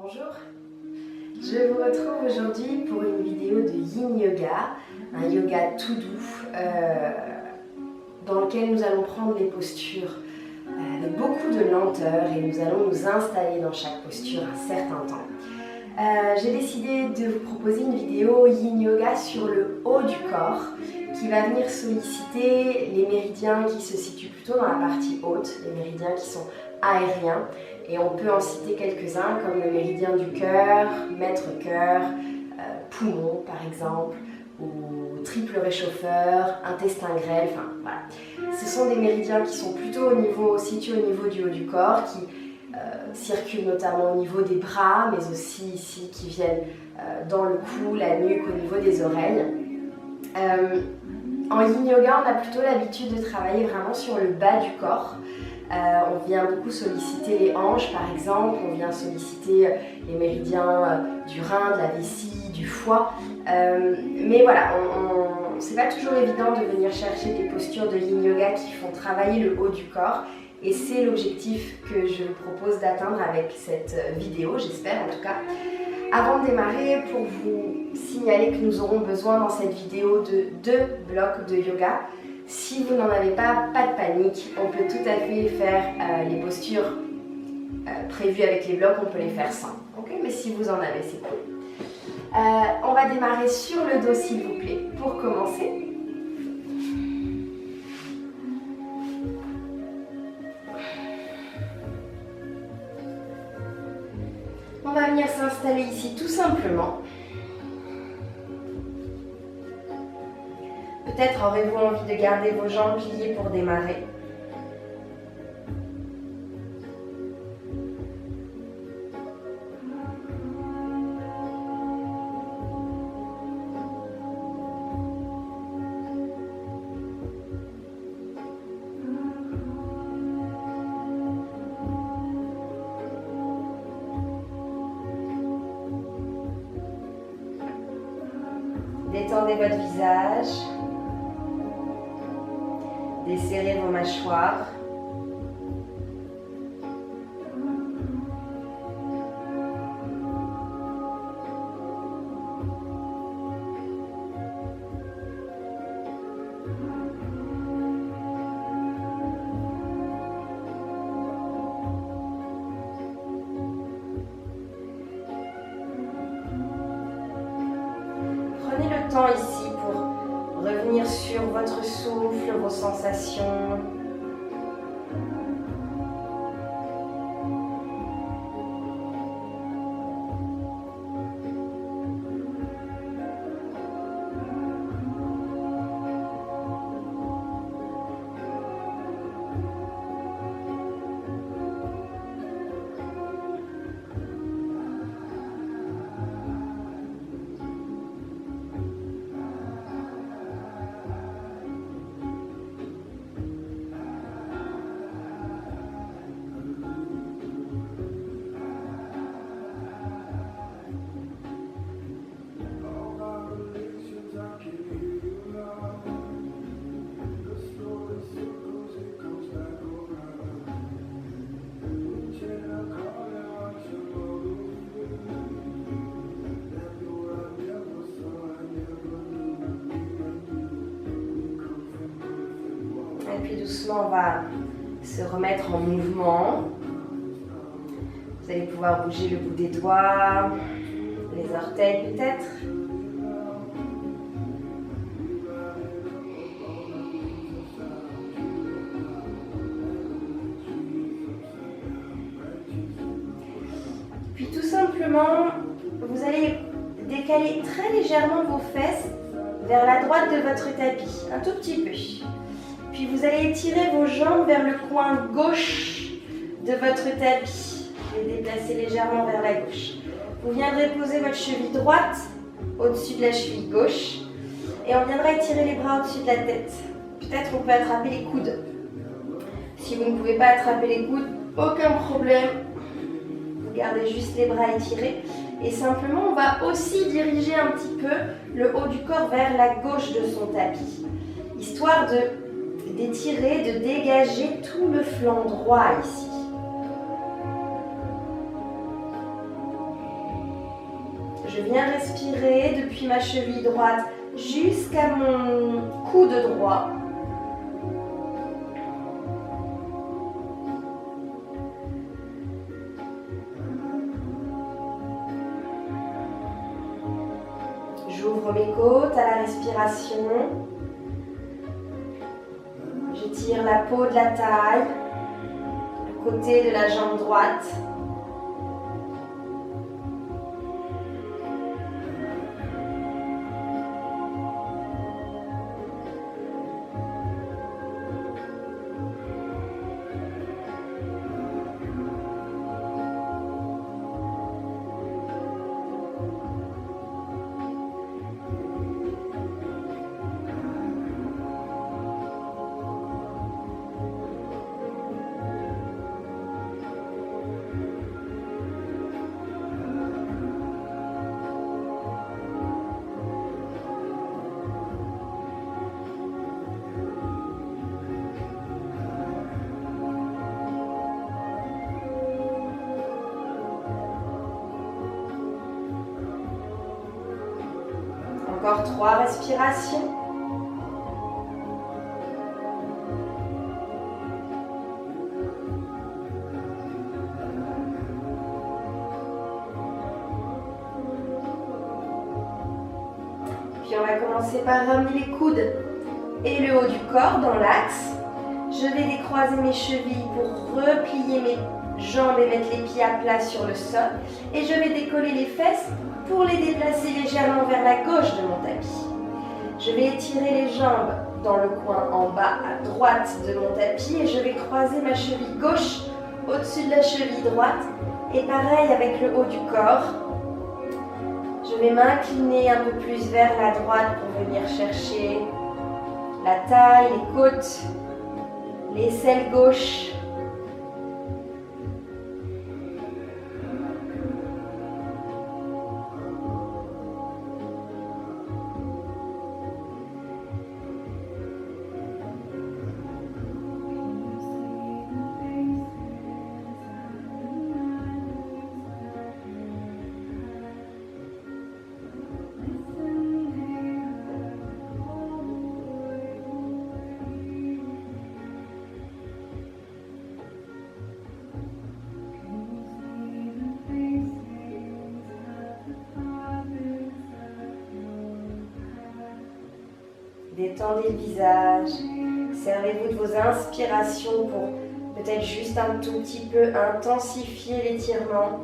Bonjour, je vous retrouve aujourd'hui pour une vidéo de Yin Yoga, un yoga tout doux dans lequel nous allons prendre les postures avec beaucoup de lenteur et nous allons nous installer dans chaque posture un certain temps. J'ai décidé de vous proposer une vidéo Yin Yoga sur le haut du corps qui va venir solliciter les méridiens qui se situent plutôt dans la partie haute, les méridiens qui sont aériens. Et on peut en citer quelques-uns comme le méridien du cœur, maître-cœur, poumon par exemple, ou triple réchauffeur, intestin grêle, enfin voilà. Ce sont des méridiens qui sont plutôt situés au niveau du haut du corps, qui circulent notamment au niveau des bras, mais aussi ici, qui viennent dans le cou, la nuque, au niveau des oreilles. En Yin Yoga, on a plutôt l'habitude de travailler vraiment sur le bas du corps. On vient beaucoup solliciter les hanches par exemple, on vient solliciter les méridiens du rein, de la vessie, du foie. Mais voilà, c'est pas toujours évident de venir chercher des postures de Yin Yoga qui font travailler le haut du corps. Et c'est l'objectif que je vous propose d'atteindre avec cette vidéo, j'espère en tout cas. Avant de démarrer, pour vous signaler que nous aurons besoin dans cette vidéo de 2 blocs de yoga. Si vous n'en avez pas de panique, on peut tout à fait faire les postures prévues avec les blocs, on peut les faire sans. Okay, mais si vous en avez, c'est cool. On va démarrer sur le dos s'il vous plaît, pour commencer. On va venir s'installer ici tout simplement. Peut-être aurez-vous envie de garder vos jambes pliées pour démarrer. Détendez votre visage. Desserrez vos mâchoires. Prenez le temps ici pour revenir sur votre souffle, vos sensations. Et puis doucement, on va se remettre en mouvement. Vous allez pouvoir bouger le bout des doigts, les orteils peut-être. Puis tout simplement, vous allez décaler très légèrement vos fesses vers la droite de votre tapis, un tout petit peu. Puis vous allez étirer vos jambes vers le coin gauche de votre tapis. Et déplacer légèrement vers la gauche. Vous viendrez poser votre cheville droite au-dessus de la cheville gauche. Et on viendra étirer les bras au-dessus de la tête. Peut-être on peut attraper les coudes. Si vous ne pouvez pas attraper les coudes, aucun problème. Vous gardez juste les bras étirés. Et simplement, on va aussi diriger un petit peu le haut du corps vers la gauche de son tapis. Histoire d'étirer, de dégager tout le flanc droit ici. Je viens respirer depuis ma cheville droite jusqu'à mon coude droit. J'ouvre mes côtes à la respiration. J'étire la peau de la taille, le côté de la jambe droite. Encore 3 respirations. Puis on va commencer par ramener les coudes et le haut du corps dans l'axe. Je vais décroiser mes chevilles pour replier mes jambes et mettre les pieds à plat sur le sol. Et je vais décoller les fesses pour les déplacer légèrement vers la gauche de mon tapis. Je vais étirer les jambes dans le coin en bas à droite de mon tapis et je vais croiser ma cheville gauche au-dessus de la cheville droite. Et pareil avec le haut du corps. Je vais m'incliner un peu plus vers la droite pour venir chercher la taille, les côtes, l'aisselle gauche. Détendez le visage, servez-vous de vos inspirations pour peut-être juste un tout petit peu intensifier l'étirement.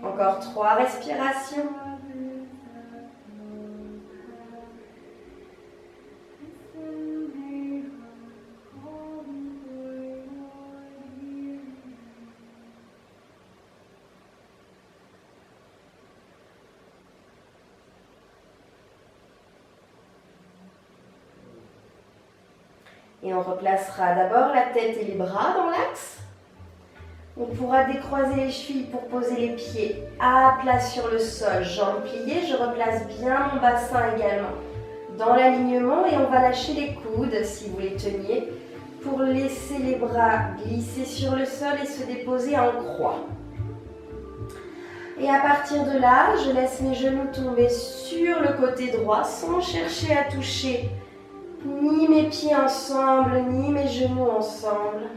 Encore 3 respirations. Et on replacera d'abord la tête et les bras dans l'axe. On pourra décroiser les chevilles pour poser les pieds à plat sur le sol, jambes pliées. Je replace bien mon bassin également dans l'alignement et on va lâcher les coudes si vous les teniez pour laisser les bras glisser sur le sol et se déposer en croix. Et à partir de là, je laisse mes genoux tomber sur le côté droit sans chercher à toucher ni mes pieds ensemble, ni mes genoux ensemble.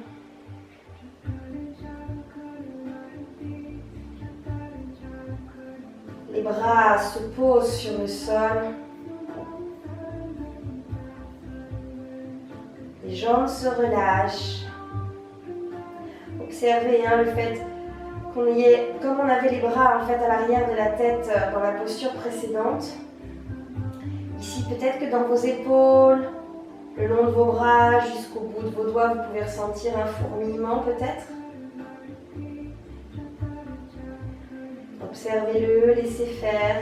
Les bras se posent sur le sol. Les jambes se relâchent. Observez le fait qu'on y ait, comme on avait les bras en fait à l'arrière de la tête dans la posture précédente. Ici, peut-être que dans vos épaules, le long de vos bras, jusqu'au bout de vos doigts, vous pouvez ressentir un fourmillement peut-être. Observez-le, laissez faire.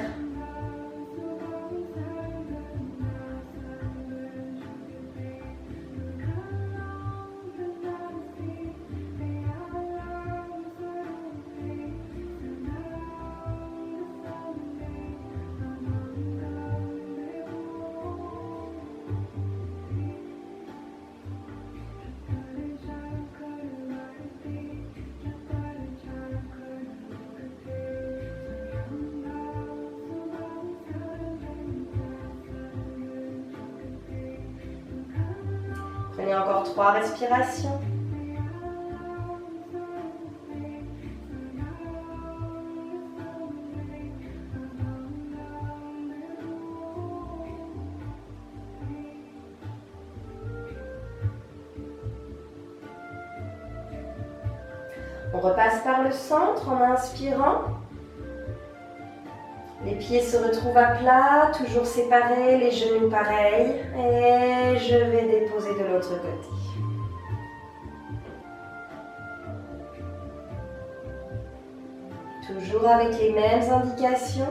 Allez, encore 3 respirations. On repasse par le centre en inspirant. Les pieds se retrouvent à plat, toujours séparés, les genoux pareils. Et je vais déposer de l'autre côté. Toujours avec les mêmes indications.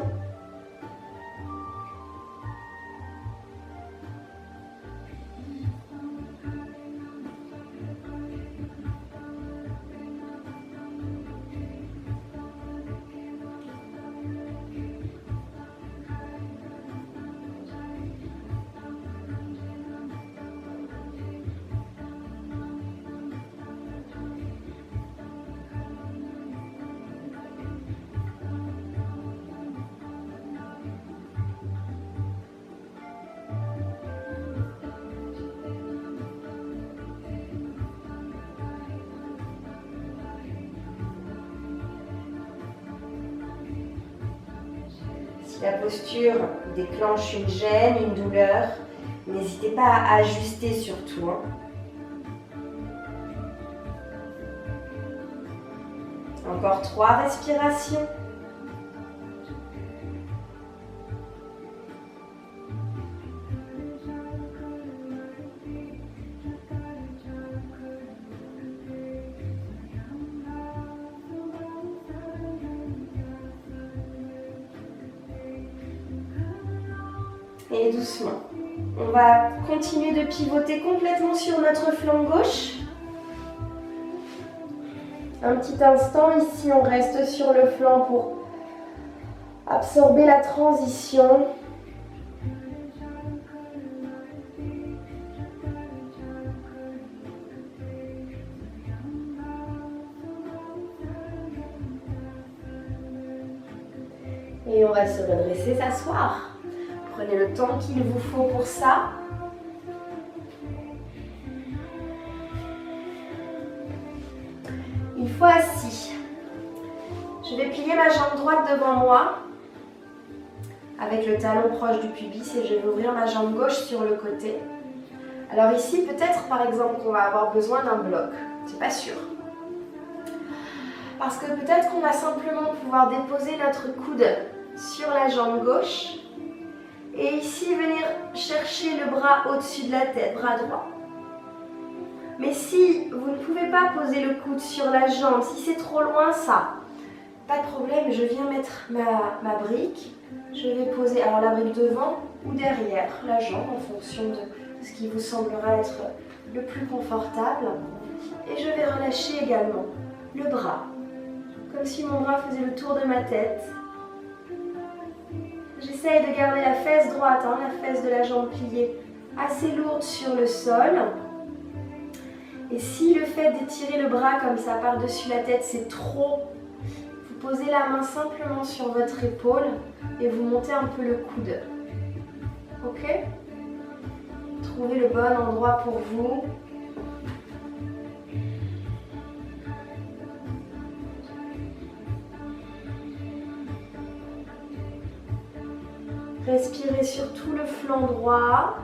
Si la posture déclenche une gêne, une douleur, n'hésitez pas à ajuster surtout. Encore 3 respirations. Et doucement, on va continuer de pivoter complètement sur notre flanc gauche. Un petit instant, ici on reste sur le flanc pour absorber la transition. Et on va se redresser, s'asseoir. Prenez le temps qu'il vous faut pour ça. Une fois assis, je vais plier ma jambe droite devant moi avec le talon proche du pubis et je vais ouvrir ma jambe gauche sur le côté. Alors ici, peut-être par exemple qu'on va avoir besoin d'un bloc, c'est pas sûr. Parce que peut-être qu'on va simplement pouvoir déposer notre coude sur la jambe gauche. Et ici, venir chercher le bras au-dessus de la tête, bras droit. Mais si vous ne pouvez pas poser le coude sur la jambe, si c'est trop loin, ça, pas de problème, je viens mettre ma brique. Je vais poser alors la brique devant ou derrière la jambe en fonction de ce qui vous semblera être le plus confortable. Et je vais relâcher également le bras, comme si mon bras faisait le tour de ma tête. J'essaye de garder la fesse droite, la fesse de la jambe pliée, assez lourde sur le sol. Et si le fait d'étirer le bras comme ça par-dessus la tête, c'est trop, vous posez la main simplement sur votre épaule et vous montez un peu le coude. Ok? Trouvez le bon endroit pour vous. Respirez sur tout le flanc droit.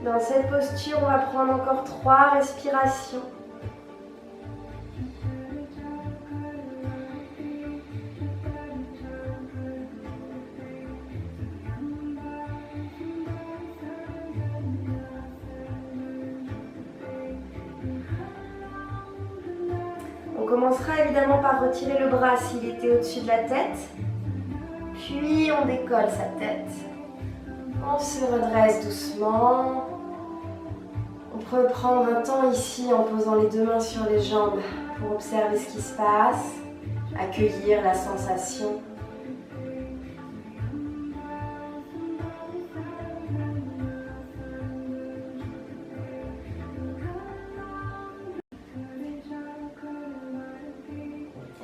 Dans cette posture, on va prendre encore 3 respirations. On commencera évidemment par retirer le bras s'il était au-dessus de la tête. Puis on décolle sa tête. On se redresse doucement. On peut prendre un temps ici en posant les 2 mains sur les jambes pour observer ce qui se passe, accueillir la sensation.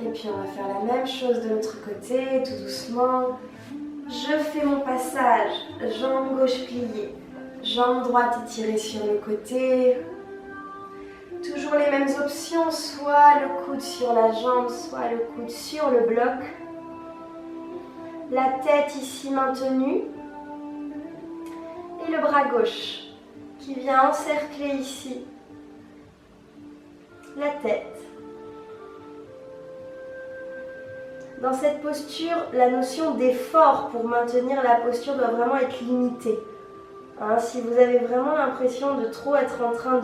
Et puis on va faire la même chose de l'autre côté, tout doucement. Je fais mon passage, jambe gauche pliée, jambe droite étirée sur le côté. Toujours les mêmes options, soit le coude sur la jambe, soit le coude sur le bloc. La tête ici maintenue. Et le bras gauche qui vient encercler ici la tête. Dans cette posture, la notion d'effort pour maintenir la posture doit vraiment être limitée. Hein, si vous avez vraiment l'impression de trop être en train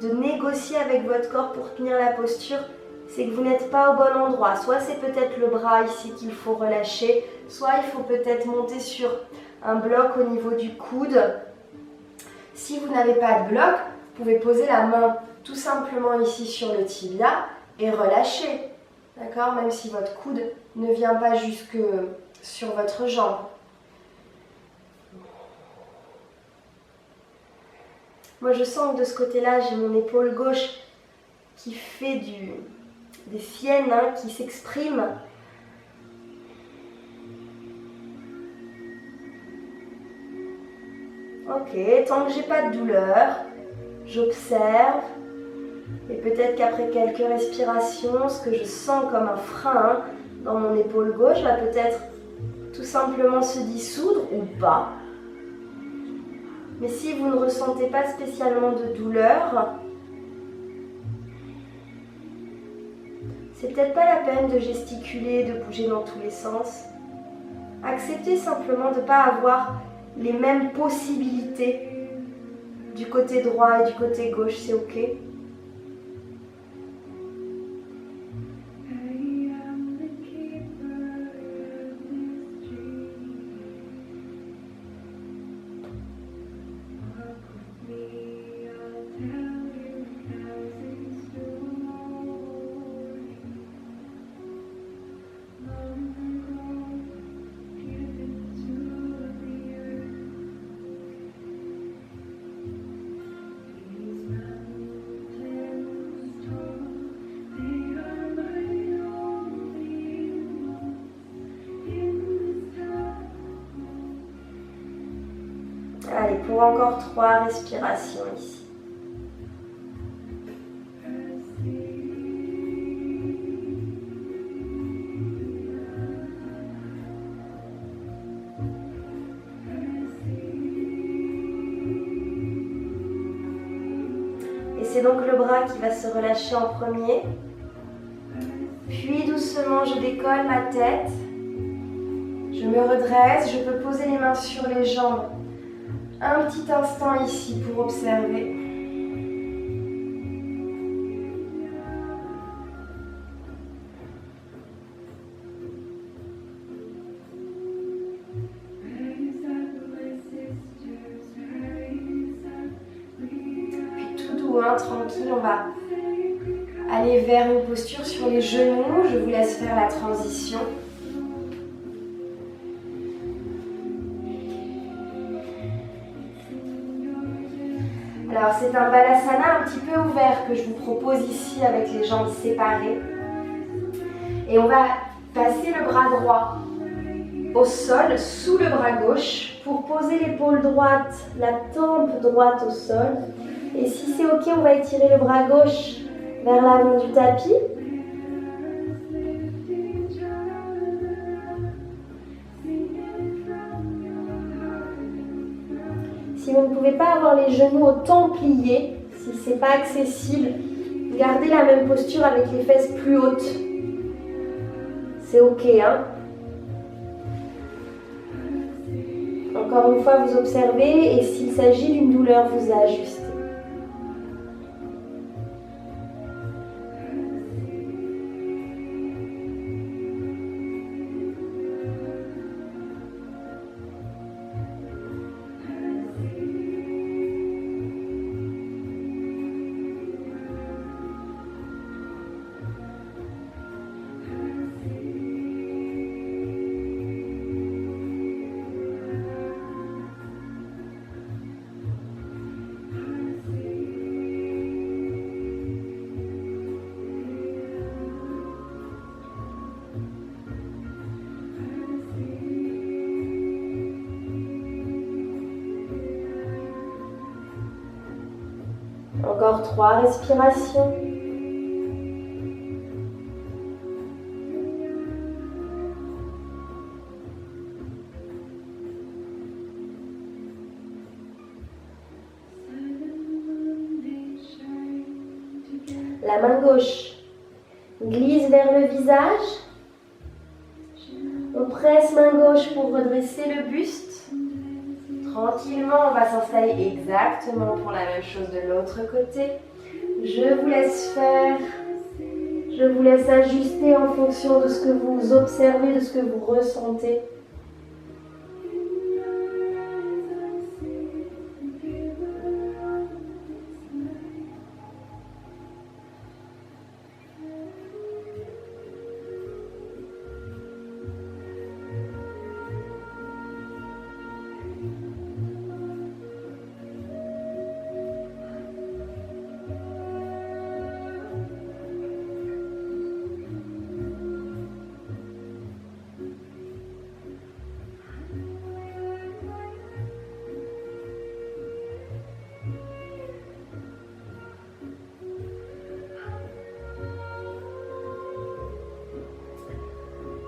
de négocier avec votre corps pour tenir la posture, c'est que vous n'êtes pas au bon endroit. Soit c'est peut-être le bras ici qu'il faut relâcher, soit il faut peut-être monter sur un bloc au niveau du coude. Si vous n'avez pas de bloc, vous pouvez poser la main tout simplement ici sur le tibia et relâcher. D'accord? Même si votre coude ne vient pas jusque sur votre jambe. Moi, je sens que de ce côté-là, j'ai mon épaule gauche qui fait des siennes, hein, qui s'exprime. Ok, tant que j'ai pas de douleur, j'observe. Et peut-être qu'après quelques respirations, ce que je sens comme un frein dans mon épaule gauche va peut-être tout simplement se dissoudre ou pas. Mais si vous ne ressentez pas spécialement de douleur, c'est peut-être pas la peine de gesticuler, de bouger dans tous les sens. Acceptez simplement de ne pas avoir les mêmes possibilités du côté droit et du côté gauche, c'est ok. Allez, pour encore 3 respirations ici. Et c'est donc le bras qui va se relâcher en premier. Puis doucement, je décolle ma tête. Je me redresse, je peux poser les mains sur les jambes. Un petit instant ici pour observer. Puis tout doux, hein, tranquille, on va aller vers une posture sur les genoux. Je vous laisse faire la transition. Alors c'est un balasana un petit peu ouvert que je vous propose ici avec les jambes séparées. Et on va passer le bras droit au sol, sous le bras gauche, pour poser l'épaule droite, la tempe droite au sol. Et si c'est ok, on va étirer le bras gauche vers l'avant du tapis. Si Si vous ne pouvez pas avoir les genoux autant pliés, si ce n'est pas accessible, gardez la même posture avec les fesses plus hautes. C'est ok, hein? Encore une fois, vous observez et s'il s'agit d'une douleur, vous ajustez. Encore 3 respirations. La main gauche glisse vers le visage. On presse main gauche pour redresser le buste. Tranquillement, on va s'installer exactement pour la même chose de l'autre côté. Je vous laisse faire. Je vous laisse ajuster en fonction de ce que vous observez, de ce que vous ressentez.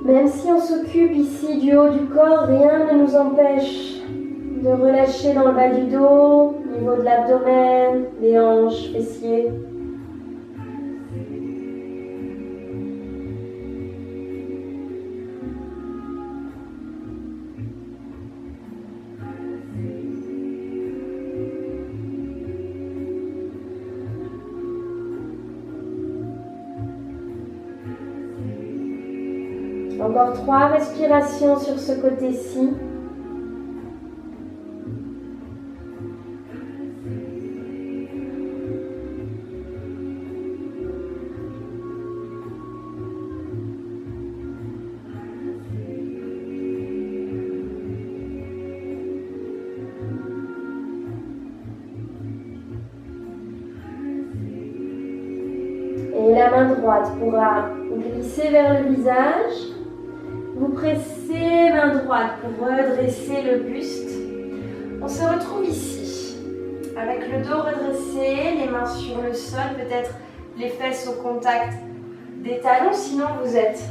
Même si on s'occupe ici du haut du corps, rien ne nous empêche de relâcher dans le bas du dos, au niveau de l'abdomen, des hanches, fessiers. Encore 3 respirations sur ce côté-ci. Et la main droite pourra glisser vers le visage. Vous pressez main droite pour redresser le buste. On se retrouve ici, avec le dos redressé, les mains sur le sol, peut-être les fesses au contact des talons, sinon vous êtes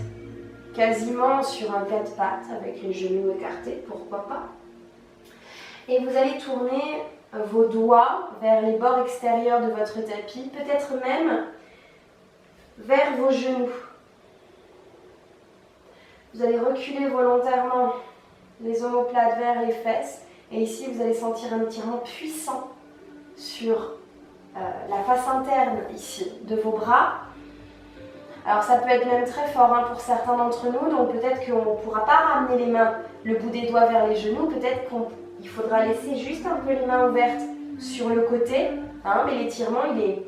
quasiment sur un 4 pattes, avec les genoux écartés, pourquoi pas. Et vous allez tourner vos doigts vers les bords extérieurs de votre tapis, peut-être même vers vos genoux. Vous allez reculer volontairement les omoplates vers les fesses. Et ici, vous allez sentir un étirement puissant sur la face interne ici de vos bras. Alors ça peut être même très fort pour certains d'entre nous. Donc peut-être qu'on ne pourra pas ramener les mains, le bout des doigts vers les genoux. Peut-être qu'il faudra laisser juste un peu les mains ouvertes sur le côté. Mais l'étirement, il est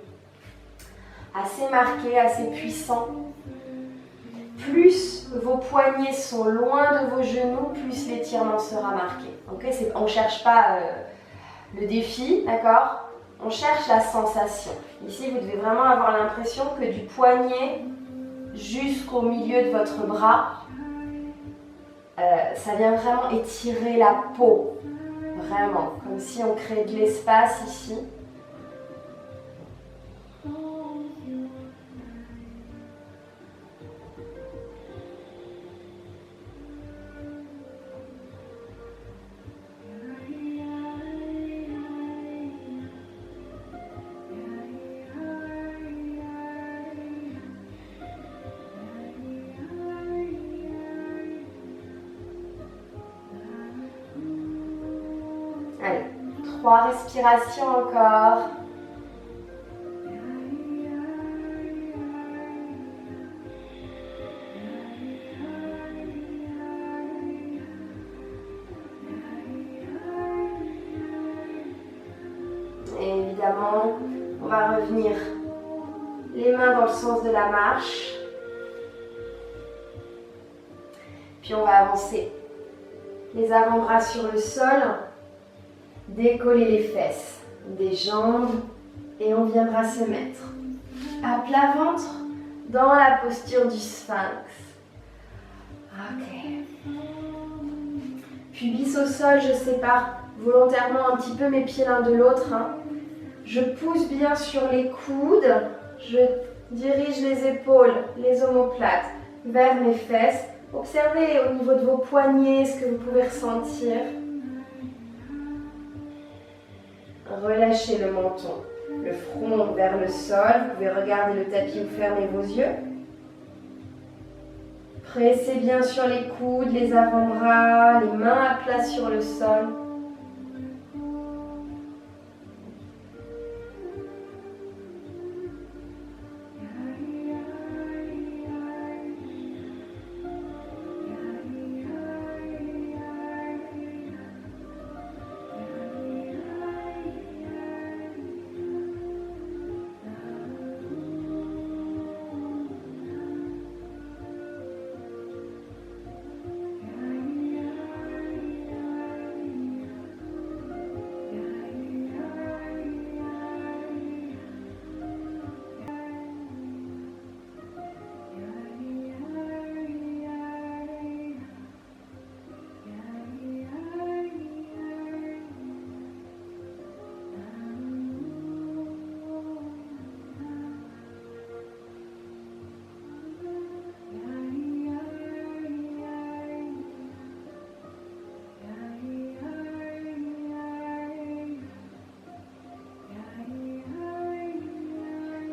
assez marqué, assez puissant. Plus vos poignets sont loin de vos genoux, plus l'étirement sera marqué. Okay, on ne cherche pas le défi, d'accord? On cherche la sensation. Ici, vous devez vraiment avoir l'impression que du poignet jusqu'au milieu de votre bras, ça vient vraiment étirer la peau. Vraiment, comme si on crée de l'espace ici. Allez, 3 respirations encore. Et évidemment, on va revenir les mains dans le sens de la marche. Puis on va avancer les avant-bras sur le sol, décoller les fesses des jambes et on viendra se mettre à plat ventre dans la posture du sphinx. Ok. Puis bis au sol, je sépare volontairement un petit peu mes pieds l'un de l'autre. Je pousse bien sur les coudes, je dirige les épaules, les omoplates vers mes fesses. Observez au niveau de vos poignets ce que vous pouvez ressentir. Relâchez le menton, le front vers le sol. Vous pouvez regarder le tapis ou fermer vos yeux. Pressez bien sur les coudes, les avant-bras, les mains à plat sur le sol.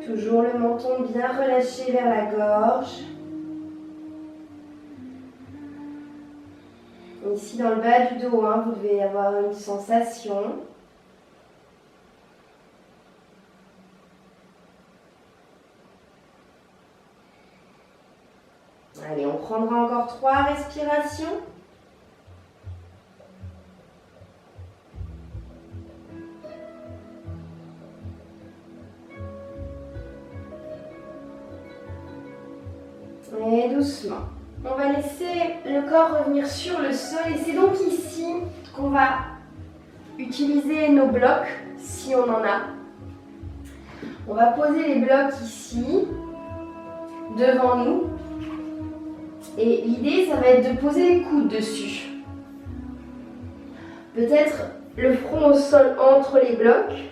Toujours le menton bien relâché vers la gorge. Ici dans le bas du dos, vous devez avoir une sensation. Allez, on prendra encore 3 respirations. Et doucement. On va laisser le corps revenir sur le sol et c'est donc ici qu'on va utiliser nos blocs si on en a. On va poser les blocs ici, devant nous. Et l'idée, ça va être de poser les coudes dessus. Peut-être le front au sol entre les blocs.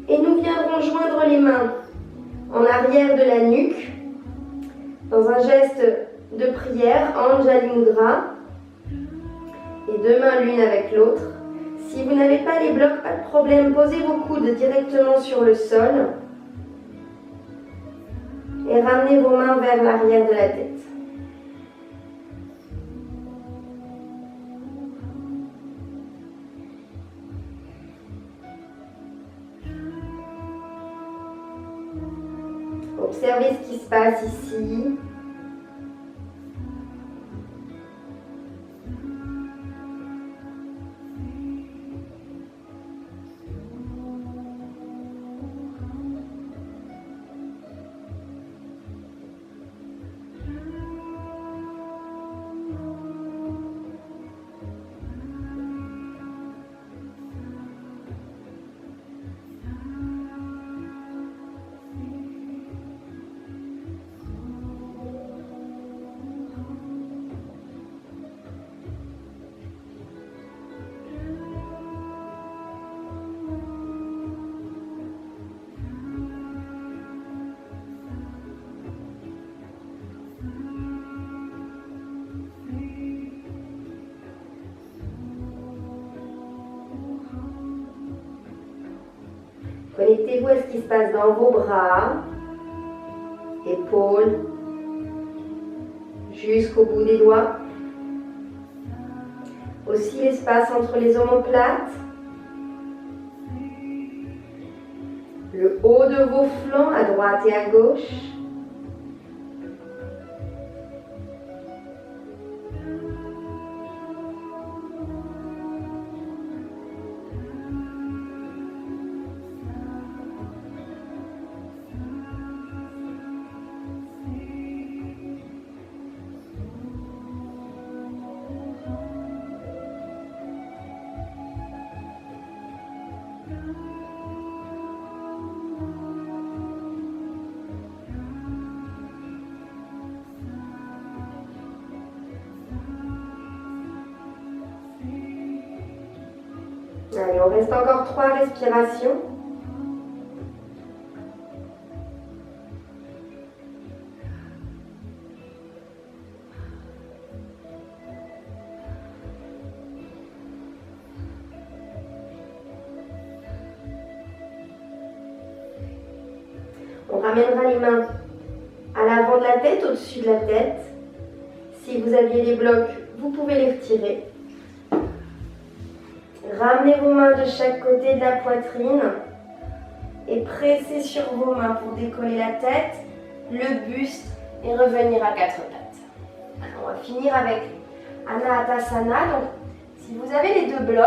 Et nous viendrons joindre les mains en arrière de la nuque. Dans un geste de prière, Anjali Mudra, et 2 mains l'une avec l'autre. Si vous n'avez pas les blocs, pas de problème, posez vos coudes directement sur le sol et ramenez vos mains vers l'arrière de la tête. Observez ce qui se passe ici. Connectez-vous à ce qui se passe dans vos bras, épaules, jusqu'au bout des doigts. Aussi l'espace entre les omoplates le haut de vos flancs à droite et à gauche. Allez, on reste encore 3 respirations. On ramènera les mains à l'avant de la tête, au-dessus de la tête. Si vous aviez les blocs, vous pouvez les retirer. Ramenez vos mains de chaque côté de la poitrine et pressez sur vos mains pour décoller la tête, le buste et revenir à 4 pattes. Alors, on va finir avec Anahatasana. Donc, si vous avez les 2 blocs,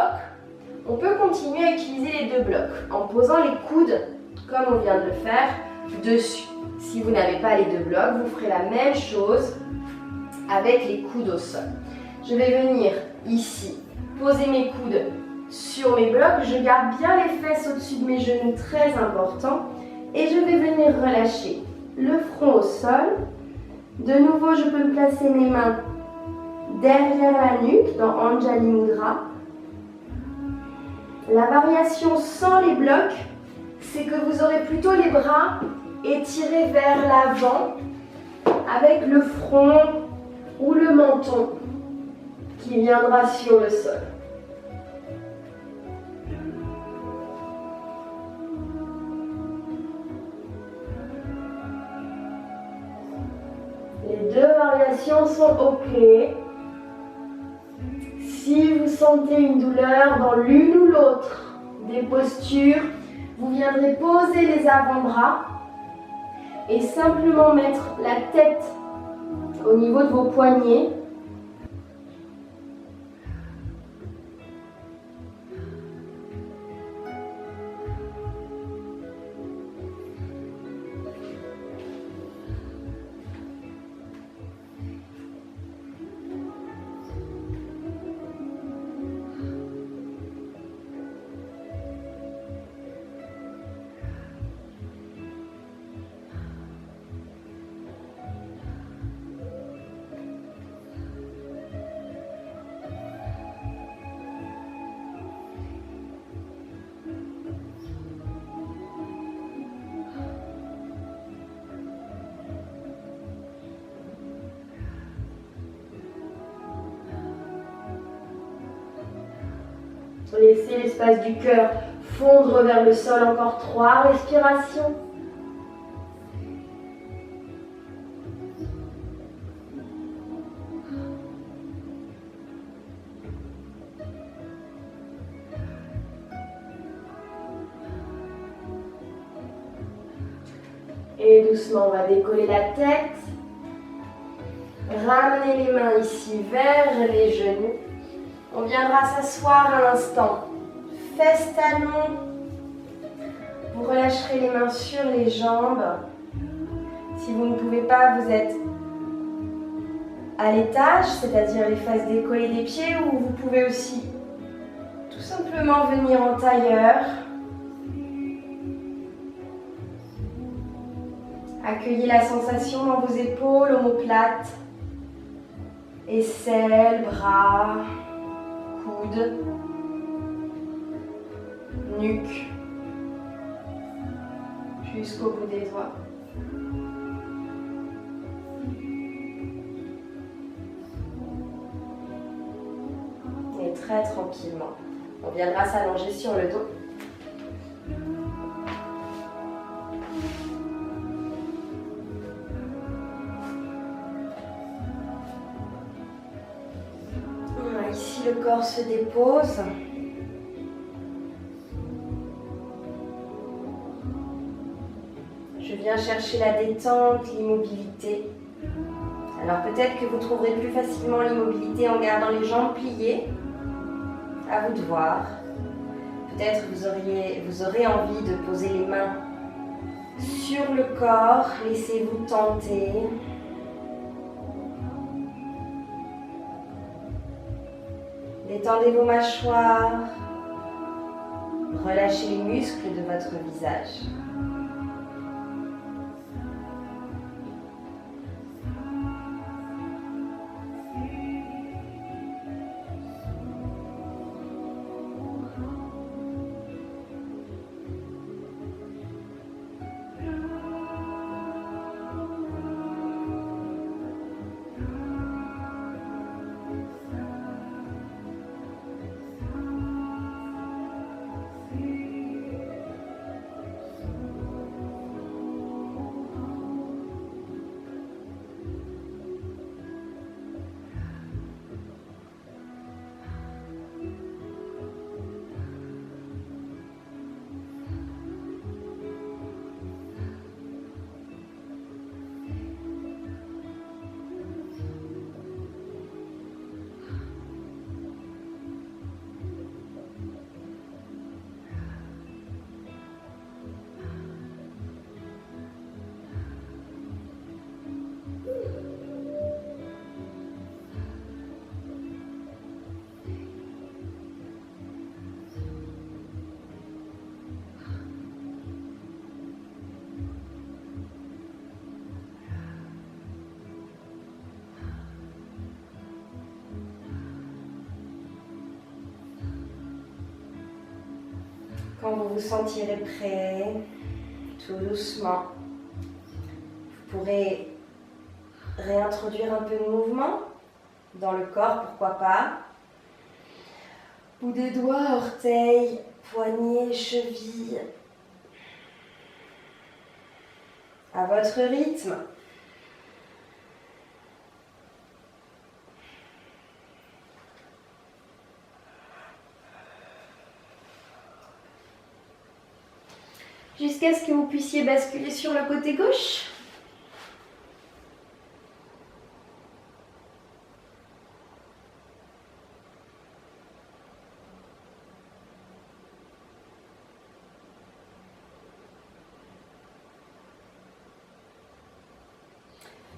on peut continuer à utiliser les 2 blocs en posant les coudes, comme on vient de le faire, dessus. Si vous n'avez pas les 2 blocs, vous ferez la même chose avec les coudes au sol. Je vais venir ici, poser mes coudes sur mes blocs, je garde bien les fesses au-dessus de mes genoux, très important, et je vais venir relâcher le front au sol. De nouveau, je peux placer mes mains derrière la nuque dans Anjali Mudra. La variation sans les blocs, c'est que vous aurez plutôt les bras étirés vers l'avant avec le front ou le menton qui viendra sur le sol. Les 2 variations sont OK. Si vous sentez une douleur dans l'une ou l'autre des postures, vous viendrez poser les avant-bras et simplement mettre la tête au niveau de vos poignets. Laissez l'espace du cœur fondre vers le sol, encore 3 respirations. Et doucement, on va décoller la tête. Ramenez les mains ici vers les genoux. On viendra s'asseoir un instant. Fesses talons. Vous relâcherez les mains sur les jambes. Si vous ne pouvez pas, vous êtes à l'étage, c'est-à-dire les fesses décollées des pieds, ou vous pouvez aussi tout simplement venir en tailleur. Accueillez la sensation dans vos épaules, omoplates, aisselles, bras, coudes, nuque, jusqu'au bout des doigts. Et très tranquillement, on viendra s'allonger sur le dos. Ici, le corps se dépose. viens chercher la détente, l'immobilité. Alors peut-être que vous trouverez plus facilement l'immobilité en gardant les jambes pliées. À vous de voir. Peut-être vous aurez envie de poser les mains sur le corps. Laissez-vous tenter. Détendez vos mâchoires. Relâchez les muscles de votre visage. Quand vous vous sentirez prêt, tout doucement, vous pourrez réintroduire un peu de mouvement dans le corps, pourquoi pas. Bout des doigts, orteils, poignets, chevilles. À votre rythme. Jusqu'à ce que vous puissiez basculer sur le côté gauche.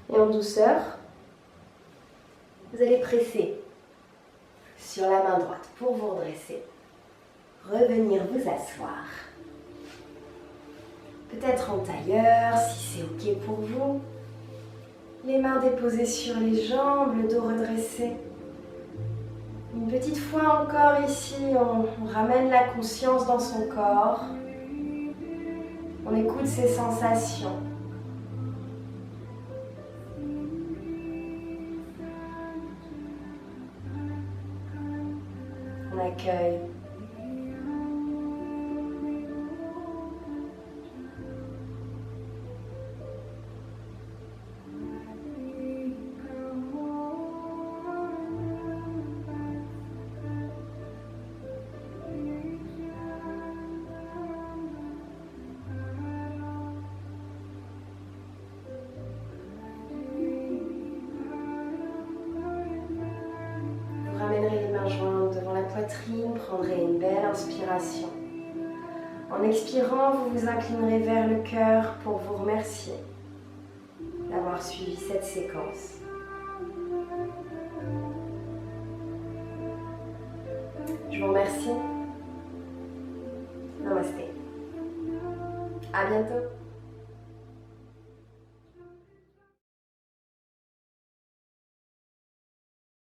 Et en douceur, vous allez presser sur la main droite pour vous redresser. Revenir vous asseoir. Peut-être en tailleur, si c'est ok pour vous. Les mains déposées sur les jambes, le dos redressé. Une petite fois encore ici, on ramène la conscience dans son corps. On écoute ses sensations. On accueille. Ramènerez les mains jointes devant la poitrine, prendrez une belle inspiration. En expirant, vous vous inclinerez vers le cœur pour vous remercier d'avoir suivi cette séquence. Je vous remercie. Namasté. À bientôt.